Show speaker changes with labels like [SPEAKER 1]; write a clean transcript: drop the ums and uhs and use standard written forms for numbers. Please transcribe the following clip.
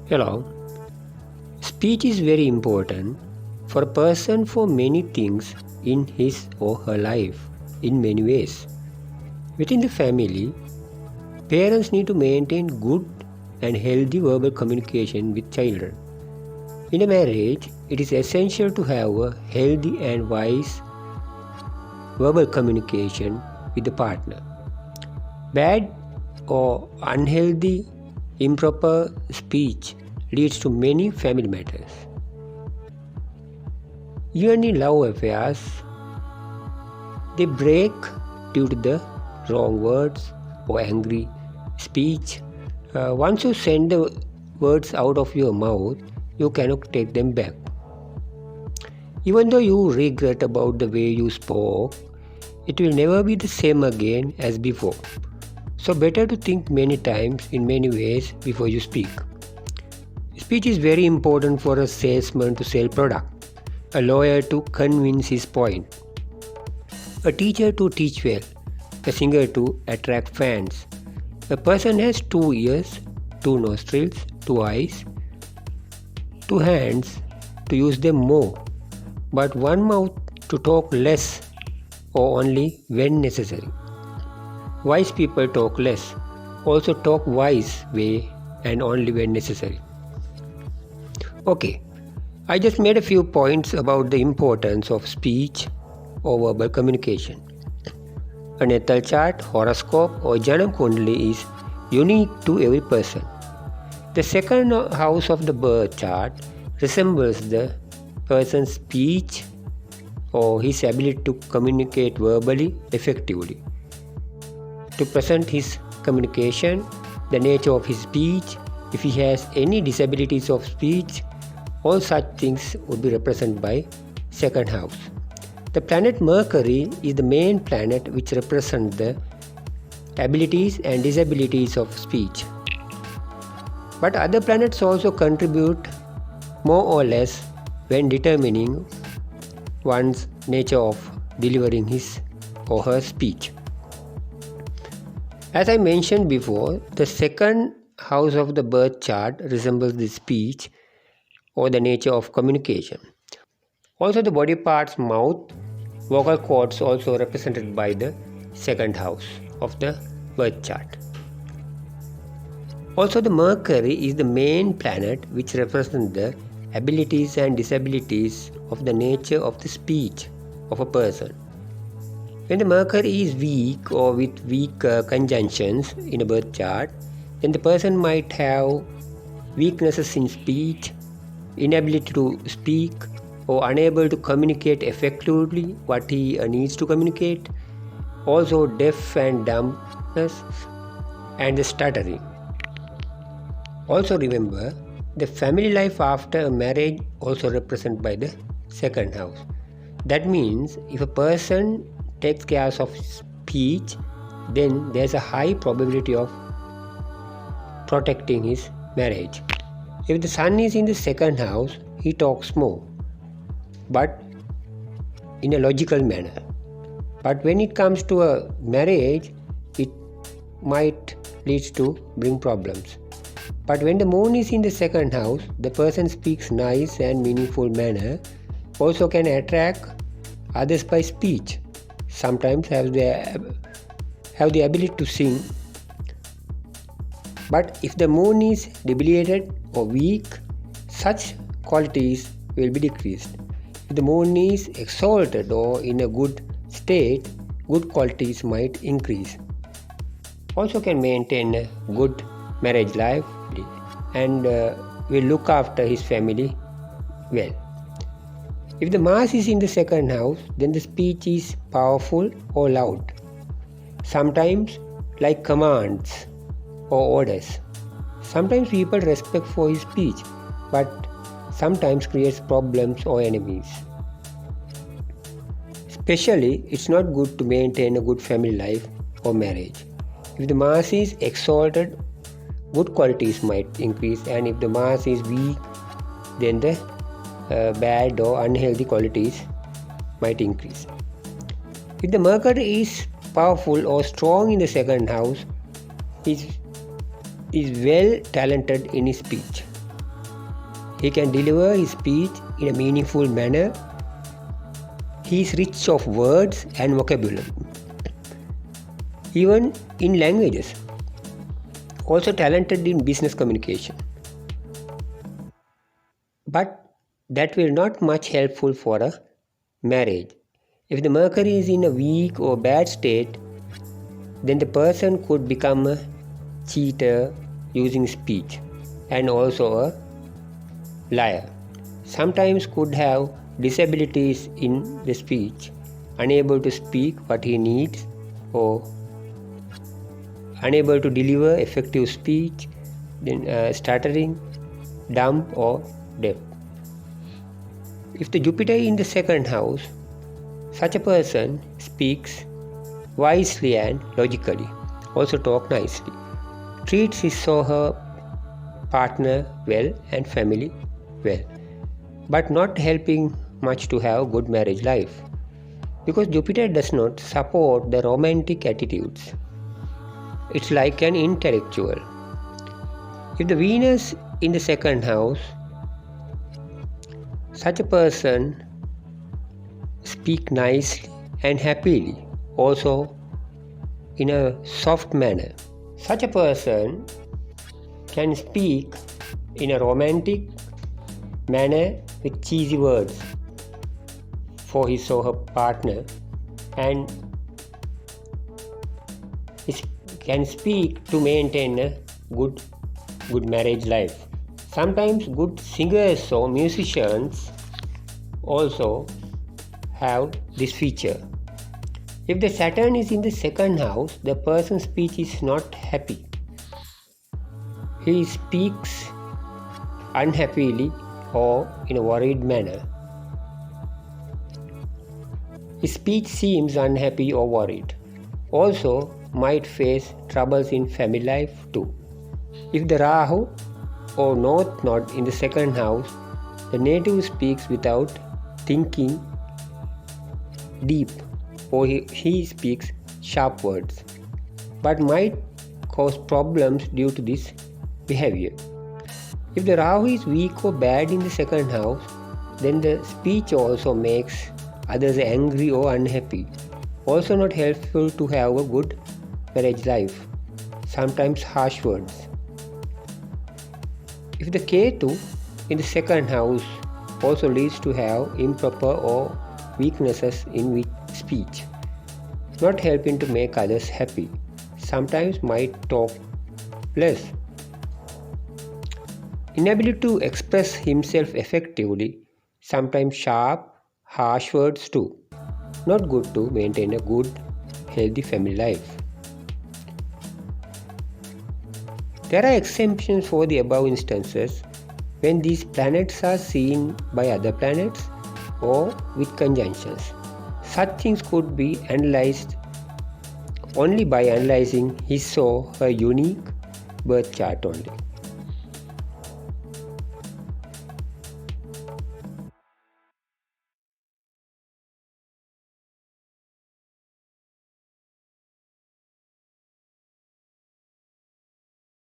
[SPEAKER 1] Hello. Speech is very important for a person for many things in his or her life in many ways. Within the family, parents need to maintain good and healthy verbal communication with children. In a marriage, it is essential to have a healthy and wise verbal communication with the partner. Bad or unhealthy, improper speech leads to many family matters. Even in love affairs, they break due to the wrong words or angry speech. Once you send the words out of your mouth, you cannot take them back. Even though you regret about the way you spoke, it will never be the same again as before. So better to think many times in many ways before you speak. Speech is very important for a salesman to sell product, a lawyer to convince his point, a teacher to teach well, a singer to attract fans. A person has 2 ears, 2 nostrils, 2 eyes, 2 hands to use them more, but 1 mouth to talk less or only when necessary. Wise people talk less, also talk wise way and only when necessary. Okay, I just made a few points about the importance of speech or verbal communication. A natal chart, horoscope or Janam Kundali is unique to every person. The second house of the birth chart resembles the person's speech or his ability to communicate verbally effectively. To present his communication, the nature of his speech, if he has any disabilities of speech, all such things would be represented by second house. The planet Mercury is the main planet which represents the abilities and disabilities of speech. But other planets also contribute more or less when determining one's nature of delivering his or her speech. As I mentioned before, the second house of the birth chart resembles the speech or the nature of communication. Also the body parts, mouth, vocal cords also represented by the second house of the birth chart. Also the Mercury is the main planet which represents the abilities and disabilities of the nature of the speech of a person. When the Mercury is weak or with weak conjunctions in a birth chart, then the person might have weaknesses in speech, inability to speak, or unable to communicate effectively what he needs to communicate, also deaf and dumbness and the stuttering. Also remember, the family life after a marriage also represented by the second house. That means if a person takes care of speech, then there's a high probability of protecting his marriage. If the sun is in the second house, he talks more, but in a logical manner. But when it comes to a marriage, it might lead to bring problems. But when the moon is in the second house, the person speaks nice and meaningful manner, also can attract others by speech, sometimes have the ability to sing. But if the moon is debilitated or weak, such qualities will be decreased. If the moon is exalted or in a good state, good qualities might increase. Also can maintain a good marriage life and will look after his family well. If the Mars is in the second house, then the speech is powerful or loud, sometimes like commands or orders. Sometimes people respect for his speech, but sometimes creates problems or enemies. Especially, it's not good to maintain a good family life or marriage. If the Mars is exalted, good qualities might increase, and if the Mars is weak, then the bad or unhealthy qualities might increase. If the Mercury is powerful or strong in the second house, is well talented in his speech. He can deliver his speech in a meaningful manner. He is rich of words and vocabulary, even in languages. Also talented in business communication. But that will not much helpful for a marriage. If the Mercury is in a weak or bad state, then the person could become a cheater using speech and also a liar. Sometimes could have disabilities in the speech, unable to speak what he needs or unable to deliver effective speech, then stuttering, dumb or deaf. If the Jupiter is in the second house, such a person speaks wisely and logically, also talk nicely, treats his or her partner well and family well, but not helping much to have good marriage life, because Jupiter does not support the romantic attitudes. It's like an intellectual. If the Venus in the second house, such a person speak nicely and happily, also in a soft manner. Such a person can speak in a romantic manner with cheesy words for his or her partner, and can speak to maintain a good marriage life. Sometimes good singers or musicians also have this feature. If the Saturn is in the second house, the person's speech is not happy. He speaks unhappily or in a worried manner. His speech seems unhappy or worried. Also might face troubles in family life too. If the Rahu or North Node in the second house, the native speaks without thinking deep, or he speaks sharp words, but might cause problems due to this behavior. If the Rahu is weak or bad in the second house, then the speech also makes others angry or unhappy. Also not helpful to have a good marriage life. Sometimes harsh words. If the Ketu in the second house also leads to have improper or weaknesses in speech, not helping to make others happy. Sometimes might talk less. Inability to express himself effectively, sometimes sharp, harsh words too. Not good to maintain a good, healthy family life. There are exceptions for the above instances when these planets are seen by other planets or with conjunctions. Such things could be analyzed only by analyzing his or her unique birth chart only.